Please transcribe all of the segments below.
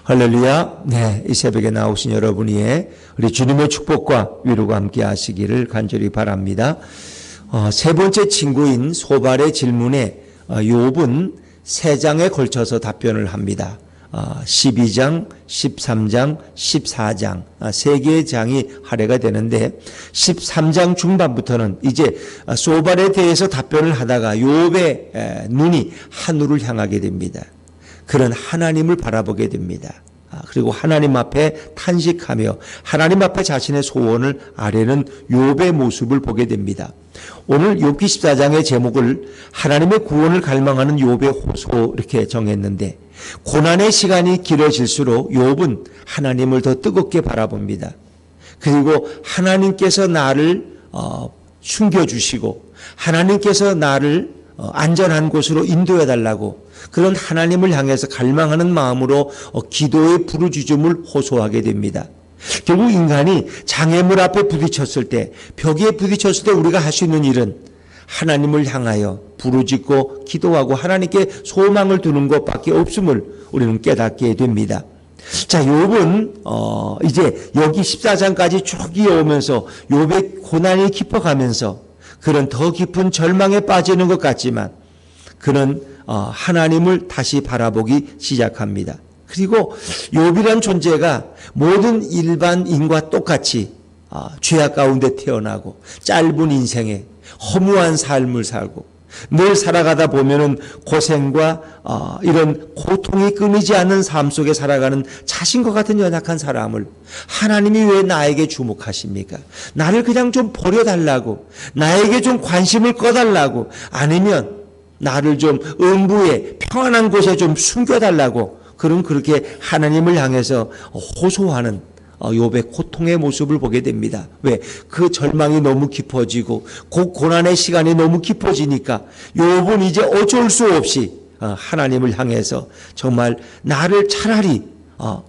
할렐루야. 네, 이 새벽에 나오신 여러분 위에 우리 주님의 축복과 위로가 함께 하시기를 간절히 바랍니다. 세 번째 친구인 소발의 질문에 욥은 세 장에 걸쳐서 답변을 합니다. 12장, 13장, 14장 세 개의 장이 할애가 되는데 13장 중반부터는 이제 소발에 대해서 답변을 하다가 욥의 눈이 하늘을 향하게 됩니다. 그는 하나님을 바라보게 됩니다. 그리고 하나님 앞에 탄식하며 하나님 앞에 자신의 소원을 아뢰는 욥의 모습을 보게 됩니다. 오늘 욥기 14장의 제목을 하나님의 구원을 갈망하는 욥의 호소 이렇게 정했는데, 고난의 시간이 길어질수록 욥은 하나님을 더 뜨겁게 바라봅니다. 그리고 하나님께서 나를 숨겨주시고 하나님께서 나를 안전한 곳으로 인도해 달라고 그런 하나님을 향해서 갈망하는 마음으로 기도의 부르짖음을 호소하게 됩니다. 결국 인간이 장애물 앞에 부딪혔을 때, 벽에 부딪혔을 때 우리가 할 수 있는 일은 하나님을 향하여 부르짖고 기도하고 하나님께 소망을 두는 것밖에 없음을 우리는 깨닫게 됩니다. 자, 욥은 이제 여기 14장까지 쭉 이어오면서 욥의 고난이 깊어가면서 그는 더 깊은 절망에 빠지는 것 같지만 그는 하나님을 다시 바라보기 시작합니다. 그리고 욥이란 존재가 모든 일반인과 똑같이 죄악 가운데 태어나고 짧은 인생에 허무한 삶을 살고 늘 살아가다 보면은 고생과 이런 고통이 끊이지 않는 삶 속에 살아가는 자신과 같은 연약한 사람을 하나님이 왜 나에게 주목하십니까? 나를 그냥 좀 버려달라고, 나에게 좀 관심을 꺼달라고, 아니면 나를 좀 음부에 평안한 곳에 좀 숨겨달라고, 그렇게 하나님을 향해서 호소하는 욥의 고통의 모습을 보게 됩니다. 왜? 그 절망이 너무 깊어지고 고난의 시간이 너무 깊어지니까 욥은 이제 어쩔 수 없이 하나님을 향해서 정말 나를 차라리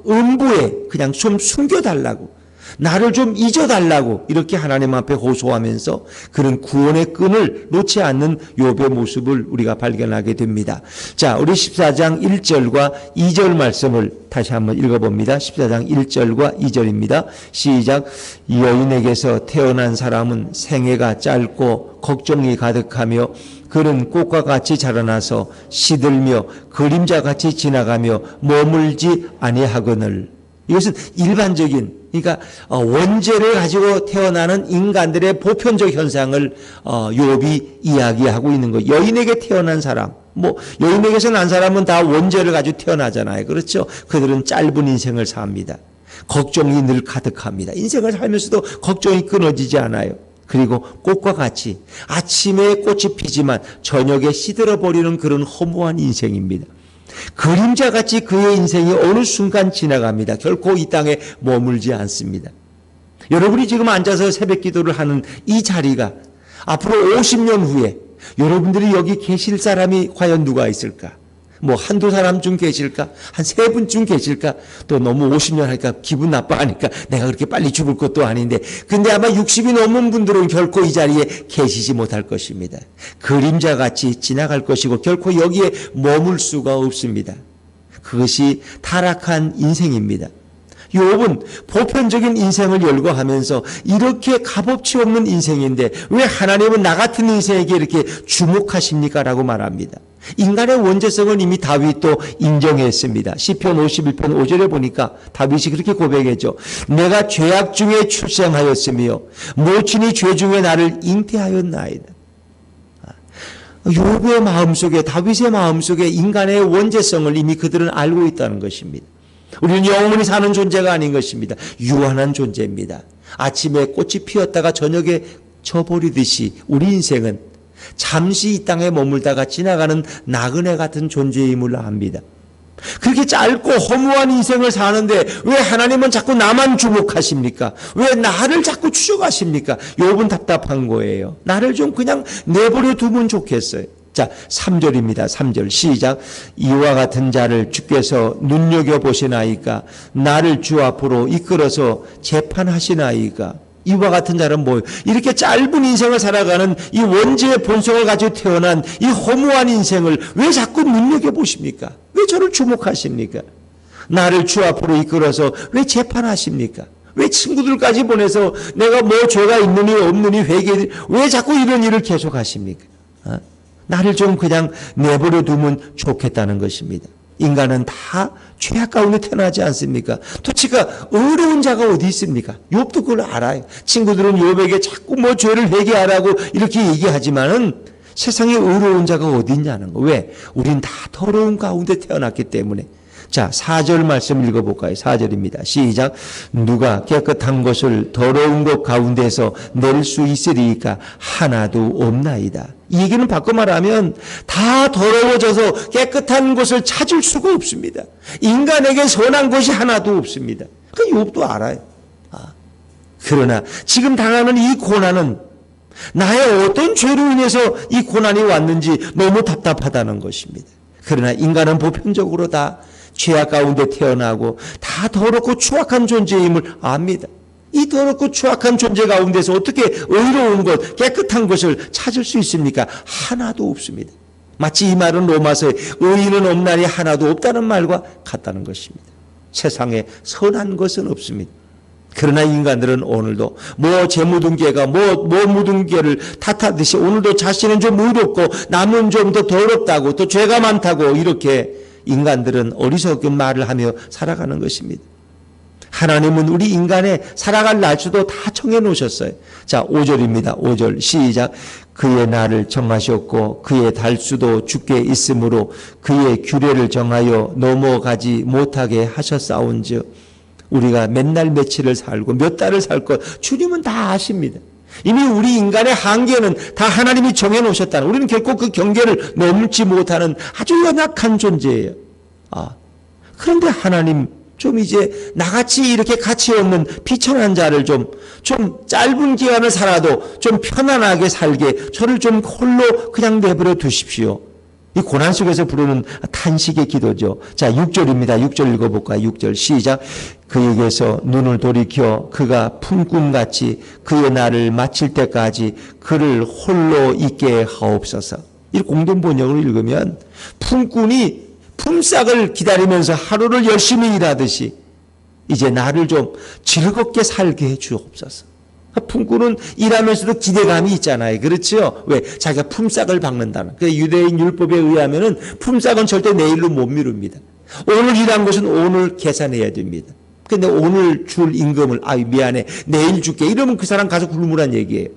음부에 그냥 좀 숨겨달라고, 나를 좀 잊어달라고 이렇게 하나님 앞에 호소하면서 그런 구원의 끈을 놓지 않는 욥의 모습을 우리가 발견하게 됩니다. 자, 우리 14장 1절과 2절 말씀을 다시 한번 읽어봅니다. 14장 1절과 2절입니다. 시작. 여인에게서 태어난 사람은 생애가 짧고 걱정이 가득하며 그는 꽃과 같이 자라나서 시들며 그림자같이 지나가며 머물지 아니하거늘. 이것은 일반적인, 그러니까 원죄를 가지고 태어나는 인간들의 보편적 현상을 욥이 이야기하고 있는 거예요. 여인에게 태어난 사람, 여인에게서 난 사람은 다 원죄를 가지고 태어나잖아요. 그렇죠? 그들은 짧은 인생을 삽니다. 걱정이 늘 가득합니다. 인생을 살면서도 걱정이 끊어지지 않아요. 그리고 꽃과 같이 아침에 꽃이 피지만 저녁에 시들어버리는 그런 허무한 인생입니다. 그림자같이 그의 인생이 어느 순간 지나갑니다. 결코 이 땅에 머물지 않습니다. 여러분이 지금 앉아서 새벽 기도를 하는 이 자리가 앞으로 50년 후에 여러분들이 여기 계실 사람이 과연 누가 있을까? 한두 사람쯤 계실까? 한 세 분쯤 계실까? 또 너무 50년 하니까 기분 나빠하니까 내가 그렇게 빨리 죽을 것도 아닌데, 근데 아마 60이 넘은 분들은 결코 이 자리에 계시지 못할 것입니다. 그림자같이 지나갈 것이고 결코 여기에 머물 수가 없습니다. 그것이 타락한 인생입니다. 욥은 보편적인 인생을 열거하면서 이렇게 값어치 없는 인생인데 왜 하나님은 나 같은 인생에게 이렇게 주목하십니까? 라고 말합니다. 인간의 원죄성을 이미 다윗도 인정했습니다. 시편 51편 5절에 보니까 다윗이 그렇게 고백했죠. 내가 죄악 중에 출생하였으며 모친이 죄 중에 나를 잉태하였나이다. 욥의 마음속에, 다윗의 마음속에 인간의 원죄성을 이미 그들은 알고 있다는 것입니다. 우리는 영원히 사는 존재가 아닌 것입니다. 유한한 존재입니다. 아침에 꽃이 피었다가 저녁에 져버리듯이 우리 인생은 잠시 이 땅에 머물다가 지나가는 나그네 같은 존재임을 압니다. 그렇게 짧고 허무한 인생을 사는데 왜 하나님은 자꾸 나만 주목하십니까? 왜 나를 자꾸 추적하십니까? 욥은 답답한 거예요. 나를 좀 그냥 내버려 두면 좋겠어요. 자, 3절입니다. 3절 시작. 이와 같은 자를 주께서 눈여겨보시나이까? 나를 주 앞으로 이끌어서 재판하시나이까? 이와 같은 자는 뭐예요? 이렇게 짧은 인생을 살아가는 이 원죄의 본성을 가지고 태어난 이 허무한 인생을 왜 자꾸 눈여겨보십니까? 왜 저를 주목하십니까? 나를 주 앞으로 이끌어서 왜 재판하십니까? 왜 친구들까지 보내서 내가 뭐 죄가 있느니 없느니 회개, 왜 자꾸 이런 일을 계속 하십니까? 나를 좀 그냥 내버려 두면 좋겠다는 것입니다. 인간은 다 죄악 가운데 태어나지 않습니까? 도대체가 의로운 자가 어디 있습니까? 욥도 그걸 알아요. 친구들은 욥에게 자꾸 뭐 죄를 회개하라고 이렇게 얘기하지만은 세상에 의로운 자가 어디 있냐는 거. 왜? 우린 다 더러운 가운데 태어났기 때문에. 자, 4절 말씀 읽어볼까요? 4절입니다. 시작. 누가 깨끗한 것을 더러운 것 가운데서 낼 수 있으리까? 하나도 없나이다. 이 얘기는 바꿔 말하면 다 더러워져서 깨끗한 것을 찾을 수가 없습니다. 인간에게 선한 것이 하나도 없습니다. 그 욥도 알아요. 그러나 지금 당하는 이 고난은 나의 어떤 죄로 인해서 이 고난이 왔는지 너무 답답하다는 것입니다. 그러나 인간은 보편적으로 다 죄악 가운데 태어나고 다 더럽고 추악한 존재임을 압니다. 이 더럽고 추악한 존재 가운데서 어떻게 의로운 것, 깨끗한 것을 찾을 수 있습니까? 하나도 없습니다. 마치 이 말은 로마서에 의인은 없나니 하나도 없다는 말과 같다는 것입니다. 세상에 선한 것은 없습니다. 그러나 인간들은 오늘도 뭐 재 묻은 개가 뭐 묻은 개를 탓하듯이 오늘도 자신은 좀 의롭고 남은 좀 더 더럽다고 또 죄가 많다고 이렇게 인간들은 어리석은 말을 하며 살아가는 것입니다. 하나님은 우리 인간의 살아갈 날수도 다 정해 놓으셨어요. 자, 5절입니다. 5절 시작. 그의 날을 정하셨고 그의 달수도 주께 있으므로 그의 규례를 정하여 넘어가지 못하게 하셨사온즉 우리가 맨날 며칠을 살고 몇 달을 살 것 주님은 다 아십니다. 이미 우리 인간의 한계는 다 하나님이 정해 놓으셨다는, 우리는 결코 그 경계를 넘지 못하는 아주 연약한 존재예요. 그런데 하나님 좀 이제 나같이 이렇게 가치 없는 비천한 자를 좀 짧은 기간을 살아도 좀 편안하게 살게 저를 좀 홀로 그냥 내버려 두십시오. 이 고난 속에서 부르는 탄식의 기도죠. 자, 6절입니다. 6절 읽어볼까요? 6절 시작. 그에게서 눈을 돌이켜 그가 품꿈같이 그의 날을 마칠 때까지 그를 홀로 있게 하옵소서. 이 공동 번역을 읽으면 품꾼이 품삯을 기다리면서 하루를 열심히 일하듯이 이제 나를 좀 즐겁게 살게 해 주옵소서. 품꾼은 일하면서도 기대감이 있잖아요. 그렇죠? 왜? 자기가 품삯을 받는다는. 유대인 율법에 의하면은 품삯은 절대 내일로 못 미룹니다. 오늘 일한 것은 오늘 계산해야 됩니다. 근데 오늘 줄 임금을 미안해 내일 줄게 이러면 그 사람 가서 굶으란 얘기예요.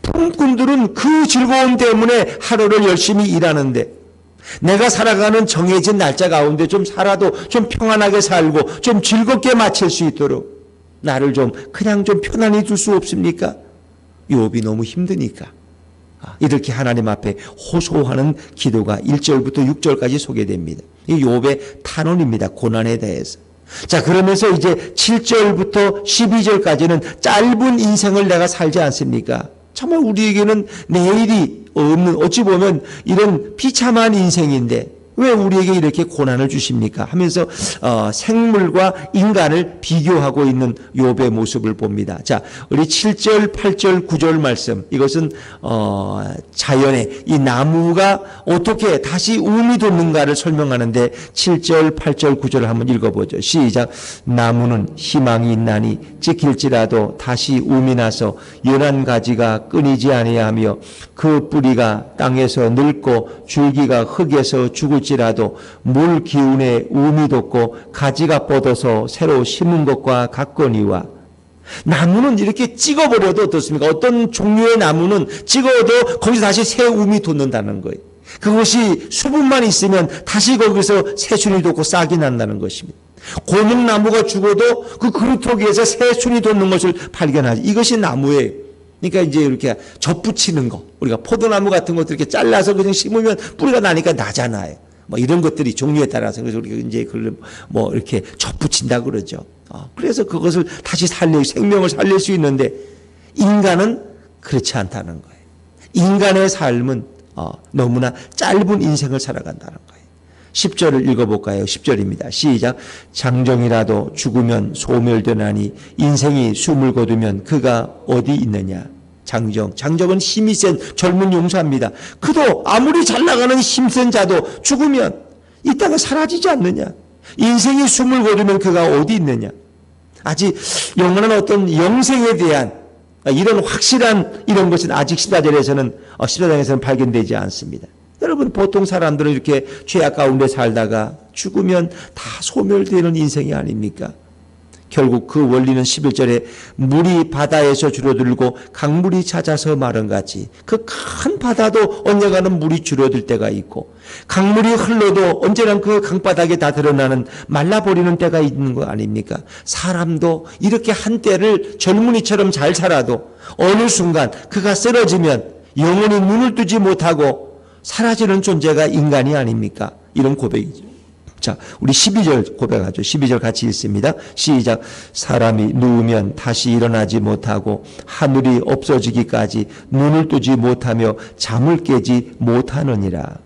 품꾼들은 그 즐거움 때문에 하루를 열심히 일하는데 내가 살아가는 정해진 날짜 가운데 좀 살아도 좀 평안하게 살고 좀 즐겁게 마칠 수 있도록 나를 좀 그냥 좀 편안히 둘 수 없습니까? 욥이 너무 힘드니까 이렇게 하나님 앞에 호소하는 기도가 1절부터 6절까지 소개됩니다. 이 욥의 탄원입니다. 고난에 대해서. 자, 그러면서 이제 7절부터 12절까지는 짧은 인생을 내가 살지 않습니까? 정말 우리에게는 내일이 없는, 어찌 보면 이런 비참한 인생인데 왜 우리에게 이렇게 고난을 주십니까? 하면서 생물과 인간을 비교하고 있는 욥의 모습을 봅니다. 자, 우리 7절, 8절, 9절 말씀, 이것은 자연의 이 나무가 어떻게 다시 움이 돋는가를 설명하는데 7절, 8절, 9절을 한번 읽어보죠. 시작. 나무는 희망이 있나니 찍힐지라도 다시 움이 나서 연한 가지가 끊이지 아니하며 그 뿌리가 땅에서 늙고 줄기가 흙에서 죽을지라도 물 기운에 움이 돋고 가지가 뻗어서 새로 심은 것과 같거니와. 나무는 이렇게 찍어버려도 어떻습니까? 어떤 종류의 나무는 찍어도 거기서 다시 새 움이 돋는다는 거예요. 그것이 수분만 있으면 다시 거기서 새순이 돋고 싹이 난다는 것입니다. 고목나무가 죽어도 그 그루터기에서 새순이 돋는 것을 발견하지. 이것이 나무예요. 그러니까 이제 이렇게 접붙이는 거, 우리가 포도나무 같은 것들 이렇게 잘라서 그냥 심으면 뿌리가 나니까 나잖아요. 뭐 이런 것들이 종류에 따라서 그래서 우리가 이제 그걸 뭐 이렇게 접붙인다 그러죠. 그래서 그것을 다시 생명을 살릴 수 있는데 인간은 그렇지 않다는 거예요. 인간의 삶은 너무나 짧은 인생을 살아간다는 거예요. 10절을 읽어볼까요? 10절입니다. 시작. 장정이라도 죽으면 소멸되나니 인생이 숨을 거두면 그가 어디 있느냐. 장정은 힘이 센 젊은 용사입니다. 그도 아무리 잘 나가는 힘센 자도 죽으면 이 땅에 사라지지 않느냐. 인생이 숨을 거두면 그가 어디 있느냐? 아직 영원한 어떤 영생에 대한 이런 확실한 이런 것은 아직 14절에서는 14장에서는 발견되지 않습니다. 여러분, 보통 사람들은 이렇게 죄악 가운데 살다가 죽으면 다 소멸되는 인생이 아닙니까? 결국 그 원리는 11절에 물이 바다에서 줄어들고 강물이 잦아서 마른 같이 그 큰 바다도 언젠가는 물이 줄어들 때가 있고 강물이 흘러도 언제나 그 강바닥에 다 드러나는 말라버리는 때가 있는 거 아닙니까? 사람도 이렇게 한때를 젊은이처럼 잘 살아도 어느 순간 그가 쓰러지면 영원히 눈을 뜨지 못하고 사라지는 존재가 인간이 아닙니까? 이런 고백이죠. 자, 우리 12절 고백하죠. 12절 같이 읽습니다. 시작. 사람이 누우면 다시 일어나지 못하고 하늘이 없어지기까지 눈을 뜨지 못하며 잠을 깨지 못하느니라.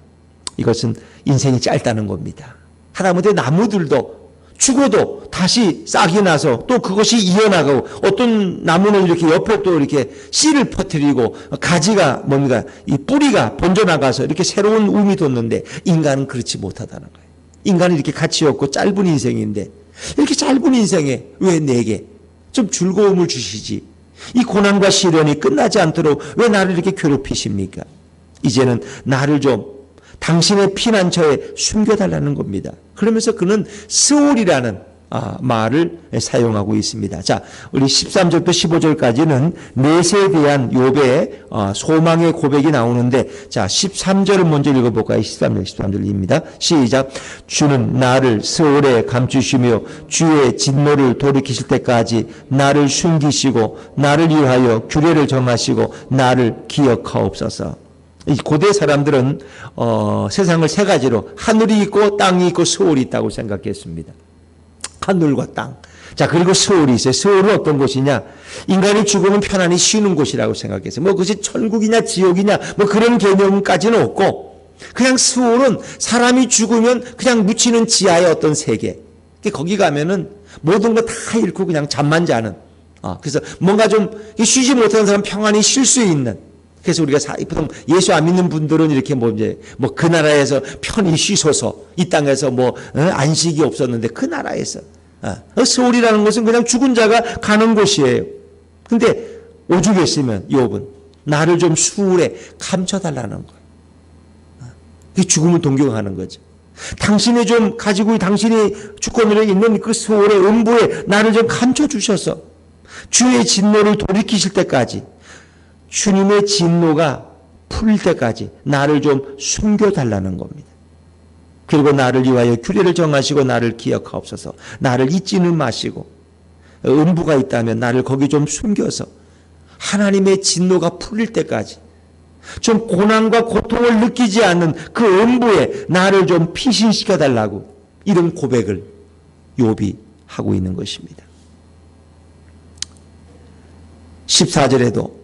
이것은 인생이 짧다는 겁니다. 하다못해 나무들도 죽어도 다시 싹이 나서 또 그것이 이어나가고 어떤 나무는 이렇게 옆에 또 이렇게 씨를 퍼뜨리고 가지가 뭡니까? 이 뿌리가 번져나가서 이렇게 새로운 움이 돋는데 인간은 그렇지 못하다는 거예요. 인간은 이렇게 가치 없고 짧은 인생인데 이렇게 짧은 인생에 왜 내게 좀 즐거움을 주시지? 이 고난과 시련이 끝나지 않도록 왜 나를 이렇게 괴롭히십니까? 이제는 나를 좀 당신의 피난처에 숨겨달라는 겁니다. 그러면서 그는 스올이라는 말을 사용하고 있습니다. 자, 우리 13절부터 15절까지는 넷에 대한 욥의 소망의 고백이 나오는데, 자, 13절을 먼저 읽어볼까요? 13절입니다. 시작. 주는 나를 스올에 감추시며 주의 진노를 돌이키실 때까지 나를 숨기시고 나를 위하여 규례를 정하시고 나를 기억하옵소서. 이 고대 사람들은 세상을 세 가지로 하늘이 있고 땅이 있고 스올이 있다고 생각했습니다. 하늘과 땅. 자, 그리고 스올이 있어요. 스올은 어떤 곳이냐? 인간이 죽으면 편안히 쉬는 곳이라고 생각했어요. 뭐 그것이 천국이냐 지옥이냐 뭐 그런 개념까지는 없고 그냥 스올은 사람이 죽으면 그냥 묻히는 지하의 어떤 세계. 거기 가면은 모든 거 다 잃고 그냥 잠만 자는. 그래서 뭔가 좀 쉬지 못하는 사람 평안히 쉴 수 있는. 그래서 우리가 보통 예수 안 믿는 분들은 이렇게 그 나라에서 편히 쉬소서 이 땅에서 안식이 없었는데 그 나라에서 스올이라는 것은 그냥 죽은 자가 가는 곳이에요. 근데 오죽했으면 욥은 나를 좀 수울에 감춰달라는 거예요. 그 죽음을 동경하는 거죠. 당신이 좀 가지고 당신이 주권으로 있는 그 스올의 음부에 나를 좀 감춰주셔서 주의 진노를 돌이키실 때까지 주님의 진노가 풀릴 때까지 나를 좀 숨겨달라는 겁니다. 그리고 나를 위하여 규례를 정하시고 나를 기억하옵소서. 나를 잊지는 마시고 음부가 있다면 나를 거기 좀 숨겨서 하나님의 진노가 풀릴 때까지 좀 고난과 고통을 느끼지 않는 그 음부에 나를 좀 피신시켜달라고 이런 고백을 욥이 하고 있는 것입니다. 14절에도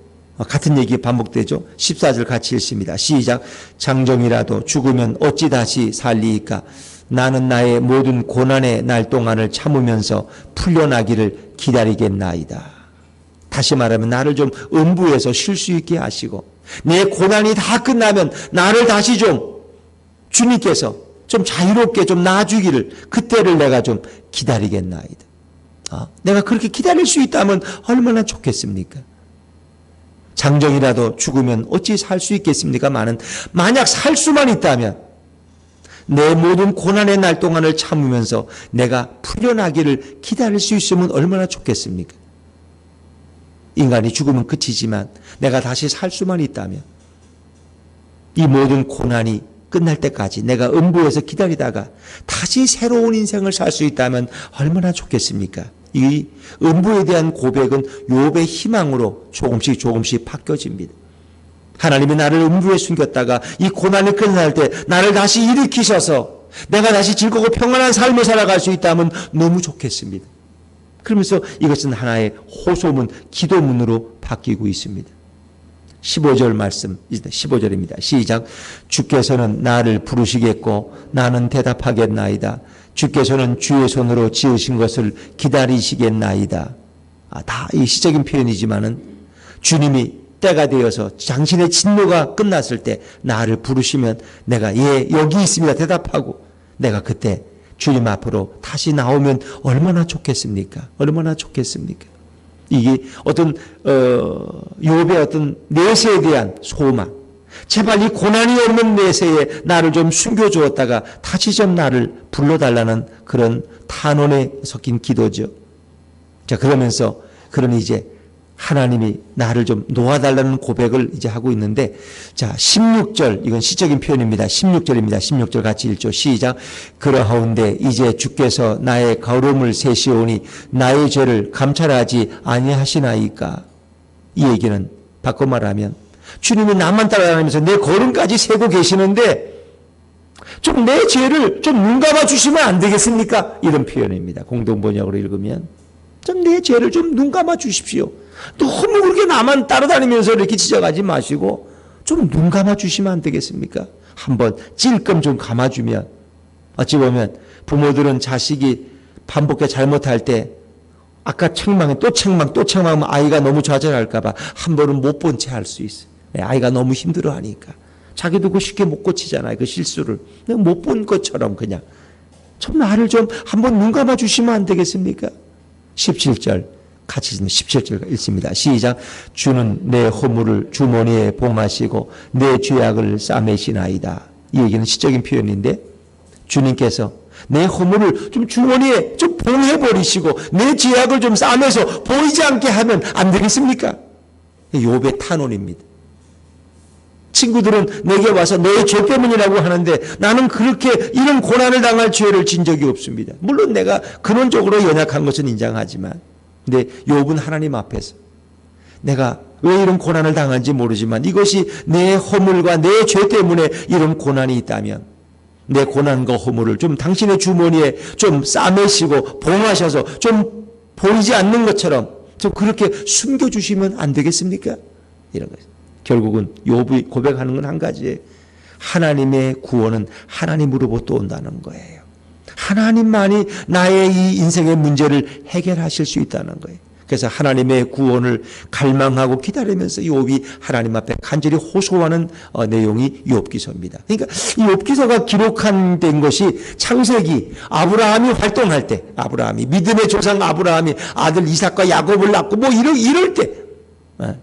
같은 얘기 반복되죠. 14절 같이 읽습니다. 시작. 장정이라도 죽으면 어찌 다시 살리이까? 나는 나의 모든 고난의 날 동안을 참으면서 풀려나기를 기다리겠나이다. 다시 말하면 나를 좀 음부에서 쉴 수 있게 하시고 내 고난이 다 끝나면 나를 다시 좀 주님께서 좀 자유롭게 좀 놔주기를 그때를 내가 좀 기다리겠나이다. 내가 그렇게 기다릴 수 있다면 얼마나 좋겠습니까? 장정이라도 죽으면 어찌 살 수 있겠습니까? 만약 살 수만 있다면 내 모든 고난의 날 동안을 참으면서 내가 풀려나기를 기다릴 수 있으면 얼마나 좋겠습니까? 인간이 죽으면 끝이지만 내가 다시 살 수만 있다면 이 모든 고난이 끝날 때까지 내가 음부에서 기다리다가 다시 새로운 인생을 살 수 있다면 얼마나 좋겠습니까? 이 음부에 대한 고백은 욥의 희망으로 조금씩 바뀌어집니다. 하나님이 나를 음부에 숨겼다가 이 고난이 끝날 때 나를 다시 일으키셔서 내가 다시 즐겁고 평안한 삶을 살아갈 수 있다면 너무 좋겠습니다. 그러면서 이것은 하나의 호소문, 기도문으로 바뀌고 있습니다. 15절 말씀, 15절입니다. 시작. 주께서는 나를 부르시겠고 나는 대답하겠나이다. 주께서는 주의 손으로 지으신 것을 기다리시겠나이다. 다 이 시적인 표현이지만은 주님이 때가 되어서 당신의 진노가 끝났을 때 나를 부르시면 내가 예 여기 있습니다 대답하고 내가 그때 주님 앞으로 다시 나오면 얼마나 좋겠습니까? 얼마나 좋겠습니까? 이게 어떤 욥의 어떤 내세에 대한 소망, 제발 이 고난이 없는 내세에 나를 좀 숨겨주었다가 다시 좀 나를 불러달라는 그런 탄원에 섞인 기도죠. 자, 그러면서 그런 이제 하나님이 나를 좀 놓아달라는 고백을 이제 하고 있는데, 자, 16절, 이건 시적인 표현입니다. 16절입니다. 16절 같이 읽죠. 시작. 그러하온데 이제 주께서 나의 걸음을 세시오니 나의 죄를 감찰하지 아니하시나이까. 이 얘기는 바꿔 말하면 주님이 나만 따라다니면서 내 걸음까지 세고 계시는데 좀 내 죄를 좀 눈 감아 주시면 안 되겠습니까? 이런 표현입니다. 공동번역으로 읽으면 좀 내 죄를 좀 눈 감아 주십시오. 너무 그렇게 나만 따라다니면서 이렇게 지적하지 마시고 좀 눈 감아 주시면 안 되겠습니까? 한번 찔끔 좀 감아주면, 어찌 보면 부모들은 자식이 반복해 잘못할 때 아까 책망에 또 책망하면 아이가 너무 좌절할까 봐 한 번은 못 본 채 할 수 있어요. 아이가 너무 힘들어하니까. 자기도 그 쉽게 못 고치잖아요. 그 실수를. 못 본 것처럼 그냥. 좀 나를 좀 한번 눈 감아 주시면 안 되겠습니까? 17절 같이 17절 읽습니다. 시작. 주는 내 허물을 주머니에 봉하시고 내 죄악을 싸매시나이다. 이 얘기는 시적인 표현인데 주님께서 내 허물을 좀 주머니에 좀 봉해버리시고 내 죄악을 좀 싸매서 보이지 않게 하면 안 되겠습니까? 욥의 탄원입니다. 친구들은 내게 와서 너의 죄 때문이라고 하는데 나는 그렇게 이런 고난을 당할 죄를 진 적이 없습니다. 물론 내가 근원적으로 연약한 것은 인정하지만, 근데 욥은 하나님 앞에서 내가 왜 이런 고난을 당한지 모르지만 이것이 내 허물과 내 죄 때문에 이런 고난이 있다면 내 고난과 허물을 좀 당신의 주머니에 좀 싸매시고 봉하셔서 좀 보이지 않는 것처럼 좀 그렇게 숨겨주시면 안 되겠습니까? 이런 거예요. 결국은 욥이 고백하는 건 한 가지예요. 하나님의 구원은 하나님으로부터 온다는 거예요. 하나님만이 나의 이 인생의 문제를 해결하실 수 있다는 거예요. 그래서 하나님의 구원을 갈망하고 기다리면서 욥이 하나님 앞에 간절히 호소하는 내용이 욥기서입니다. 그러니까 이 욥기서가 기록한 된 것이 창세기 아브라함이 활동할 때, 아브라함이 믿음의 조상 아브라함이 아들 이삭과 야곱을 낳고 뭐 이럴 때,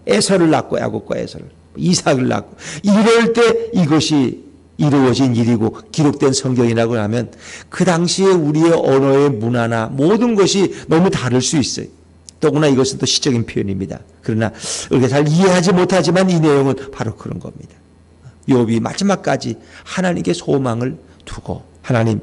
에서를 낳고 야곱과 에서를, 이삭을 낳고 이럴 때 이것이 이루어진 일이고 기록된 성경이라고 하면 그 당시에 우리의 언어의 문화나 모든 것이 너무 다를 수 있어요. 더구나 이것은 또 시적인 표현입니다. 그러나 우리가 잘 이해하지 못하지만 이 내용은 바로 그런 겁니다. 욥이 마지막까지 하나님께 소망을 두고 하나님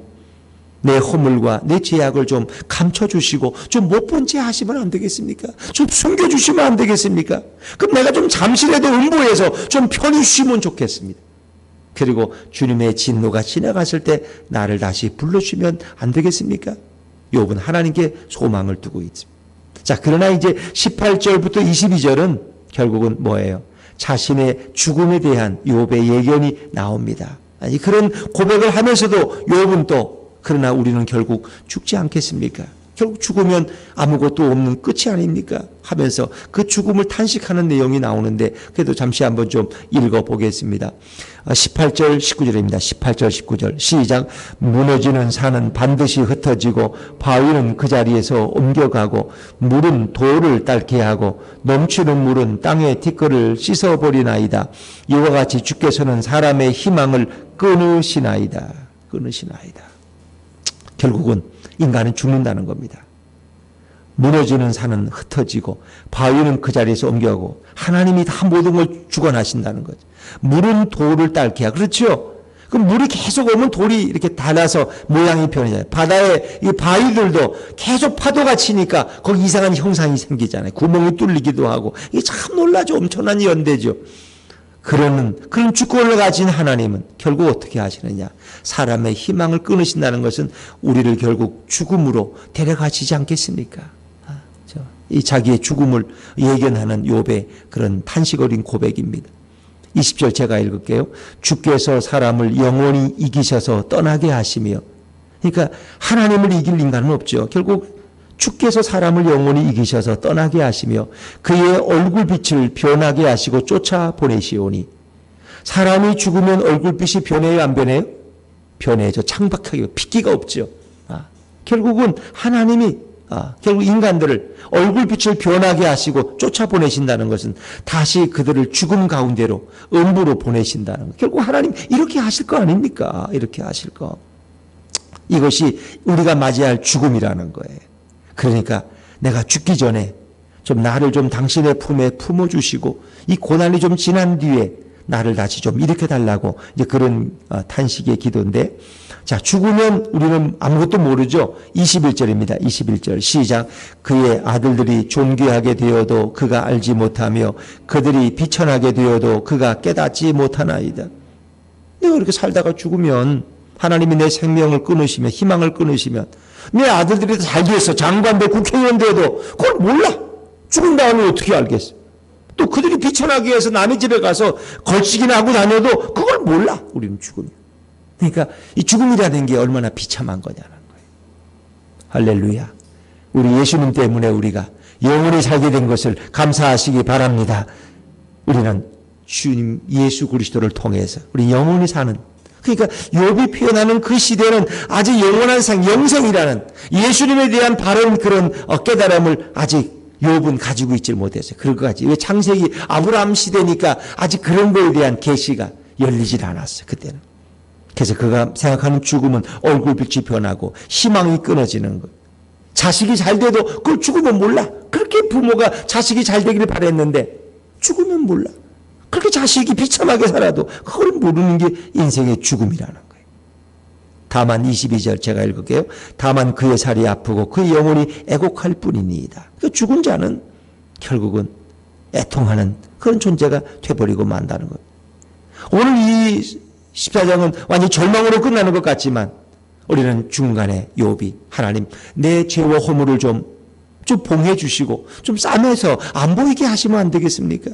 내 허물과 내 죄악을 좀 감춰주시고 좀 못 본 채 하시면 안 되겠습니까? 좀 숨겨주시면 안 되겠습니까? 그럼 내가 좀 잠시라도 음보해서 좀 편히 쉬면 좋겠습니다. 그리고 주님의 진노가 지나갔을 때 나를 다시 불러주시면 안 되겠습니까? 욥은 하나님께 소망을 두고 있습니다. 자, 그러나 이제 18절부터 22절은 결국은 뭐예요? 자신의 죽음에 대한 욥의 예견이 나옵니다. 아니, 그런 고백을 하면서도 욥은 또 그러나 우리는 결국 죽지 않겠습니까? 결국 죽으면 아무것도 없는 끝이 아닙니까? 하면서 그 죽음을 탄식하는 내용이 나오는데 그래도 잠시 한번 좀 읽어보겠습니다. 18절 19절입니다. 18절 19절 시작. 무너지는 산은 반드시 흩어지고 바위는 그 자리에서 옮겨가고 물은 돌을 닳게 하고 넘치는 물은 땅의 티끌을 씻어버리나이다. 이와 같이 주께서는 사람의 희망을 끊으시나이다. 끊으시나이다. 결국은 인간은 죽는다는 겁니다. 무너지는 산은 흩어지고 바위는 그 자리에서 옮겨가고 하나님이 다 모든 걸 주관하신다는 거죠. 물은 돌을 닳게 하고, 그렇죠? 그럼 물이 계속 오면 돌이 이렇게 닳아서 모양이 변하잖아요. 바다에 이 바위들도 계속 파도가 치니까 거기 이상한 형상이 생기잖아요. 구멍이 뚫리기도 하고. 이게 참 놀라죠. 엄청난 연대죠. 그런 주권을 가진 하나님은 결국 어떻게 하시느냐? 사람의 희망을 끊으신다는 것은 우리를 결국 죽음으로 데려가시지 않겠습니까? 이 자기의 죽음을 예견하는 욥의 그런 탄식 어린 고백입니다. 20절 제가 읽을게요. 주께서 사람을 영원히 이기셔서 떠나게 하시며, 그러니까 하나님을 이길 인간은 없죠. 결국 주께서 사람을 영원히 이기셔서 떠나게 하시며 그의 얼굴빛을 변하게 하시고 쫓아보내시오니. 사람이 죽으면 얼굴빛이 변해요, 안 변해요? 변해죠. 창박하게 핏기가 없죠. 결국은 하나님이 결국 인간들을 얼굴빛을 변하게 하시고 쫓아보내신다는 것은 다시 그들을 죽음 가운데로 음부로 보내신다는 것. 결국 하나님 이렇게 하실 거 아닙니까? 이렇게 하실 거. 이것이 우리가 맞이할 죽음이라는 거예요. 그러니까 내가 죽기 전에 좀 나를 좀 당신의 품에 품어주시고 이 고난이 좀 지난 뒤에 나를 다시 좀 일으켜달라고 이제 그런 탄식의 기도인데, 자, 죽으면 우리는 아무것도 모르죠. 21절입니다. 21절 시작. 그의 아들들이 존귀하게 되어도 그가 알지 못하며 그들이 비천하게 되어도 그가 깨닫지 못하나이다. 내가 이렇게 살다가 죽으면 하나님이 내 생명을 끊으시면, 희망을 끊으시면 내 아들들이 잘 되어서 장관돼 국회의원 돼도 그걸 몰라. 죽은 다음에 어떻게 알겠어. 또 그들이 비천하게 해서 남의 집에 가서 걸치기나 하고 다녀도 그걸 몰라. 우리는 죽으면. 그러니까 이 죽음이라는 게 얼마나 비참한 거냐는 거예요. 할렐루야. 우리 예수님 때문에 우리가 영원히 살게 된 것을 감사하시기 바랍니다. 우리는 주님 예수 그리스도를 통해서 우리 영원히 사는, 그러니까 욥이 표현하는 그 시대는 아직 영원한 영생이라는 예수님에 대한 바른 그런 깨달음을 아직 욥은 가지고 있지 못했어요. 그럴 것 같지. 왜 창세기 아브라함 시대니까 아직 그런 거에 대한 계시가 열리질 않았어요. 그때는. 그래서 그가 생각하는 죽음은 얼굴빛이 변하고 희망이 끊어지는 것. 자식이 잘 돼도 그걸 죽으면 몰라. 그렇게 부모가 자식이 잘 되기를 바랬는데 죽으면 몰라. 그렇게 자식이 비참하게 살아도 그걸 모르는 게 인생의 죽음이라는 거예요. 다만 22절 제가 읽을게요. 다만 그의 살이 아프고 그의 영혼이 애곡할 뿐이니이다. 그 죽은 자는 결국은 애통하는 그런 존재가 돼버리고 만다는 것. 오늘 이 14장은 완전히 절망으로 끝나는 것 같지만 우리는 중간에 욥이 하나님 내 죄와 허물을 좀 봉해 주시고 좀 싸매서 안 보이게 하시면 안 되겠습니까?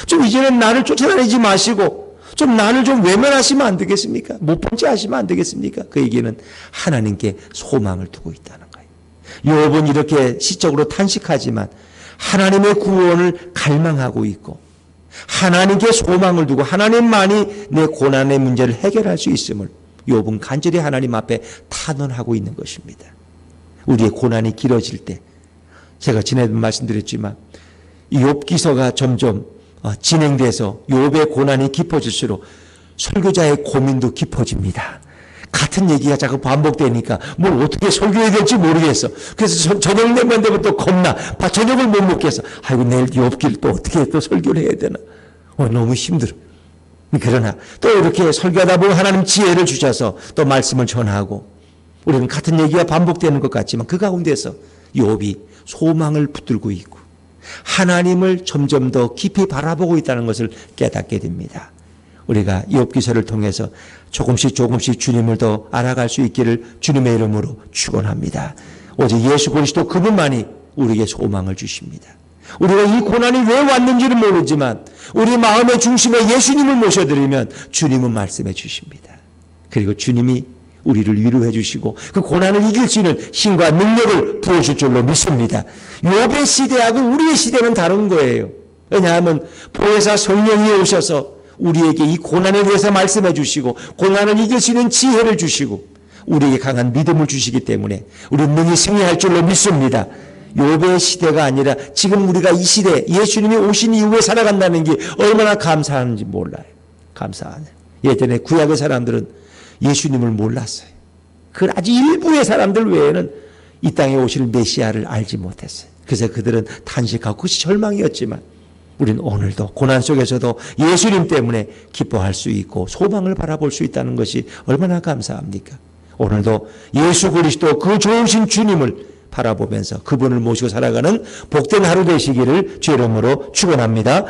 좀 이제는 나를 쫓아다니지 마시고 좀 나를 좀 외면하시면 안 되겠습니까? 못 본 채 하시면 안 되겠습니까? 그 얘기는 하나님께 소망을 두고 있다는 거예요. 욥은 이렇게 시적으로 탄식하지만 하나님의 구원을 갈망하고 있고 하나님께 소망을 두고 하나님만이 내 고난의 문제를 해결할 수 있음을 욥은 간절히 하나님 앞에 탄원하고 있는 것입니다. 우리의 고난이 길어질 때, 제가 지난번 말씀드렸지만 이 욥기서가 점점 진행돼서 욥의 고난이 깊어질수록 설교자의 고민도 깊어집니다. 같은 얘기가 자꾸 반복되니까 뭘 어떻게 설교해야 될지 모르겠어. 그래서 저녁 되면 되면 또 겁나. 저녁을 못 먹겠어. 아이고 내일 욥기를 또 어떻게 또 설교를 해야 되나. 너무 힘들어. 그러나 또 이렇게 설교하다 보면 하나님 지혜를 주셔서 또 말씀을 전하고 우리는 같은 얘기가 반복되는 것 같지만 그 가운데서 욥이 소망을 붙들고 있고 하나님을 점점 더 깊이 바라보고 있다는 것을 깨닫게 됩니다. 우리가 욥기서를 통해서 조금씩 주님을 더 알아갈 수 있기를 주님의 이름으로 축원합니다. 오직 예수 그리스도 그분만이 우리에게 소망을 주십니다. 우리가 이 고난이 왜 왔는지는 모르지만 우리 마음의 중심에 예수님을 모셔드리면 주님은 말씀해 주십니다. 그리고 주님이 우리를 위로해 주시고 그 고난을 이길 수 있는 힘과 능력을 부어줄 줄로 믿습니다. 욥의 시대하고 우리의 시대는 다른 거예요. 왜냐하면 보혜사 성령이 오셔서 우리에게 이 고난에 대해서 말씀해 주시고 고난을 이길 수 있는 지혜를 주시고 우리에게 강한 믿음을 주시기 때문에 우리는 능히 승리할 줄로 믿습니다. 욥의 시대가 아니라 지금 우리가 이 시대 예수님이 오신 이후에 살아간다는 게 얼마나 감사한지 몰라요. 감사하네. 예전에 구약의 사람들은 예수님을 몰랐어요. 그 아주 일부의 사람들 외에는 이 땅에 오실 메시아를 알지 못했어요. 그래서 그들은 탄식하고 그것이 절망이었지만 우리는 오늘도 고난 속에서도 예수님 때문에 기뻐할 수 있고 소망을 바라볼 수 있다는 것이 얼마나 감사합니까? 오늘도 예수 그리스도 그 좋으신 주님을 바라보면서 그분을 모시고 살아가는 복된 하루 되시기를 주의 이름으로 축원합니다.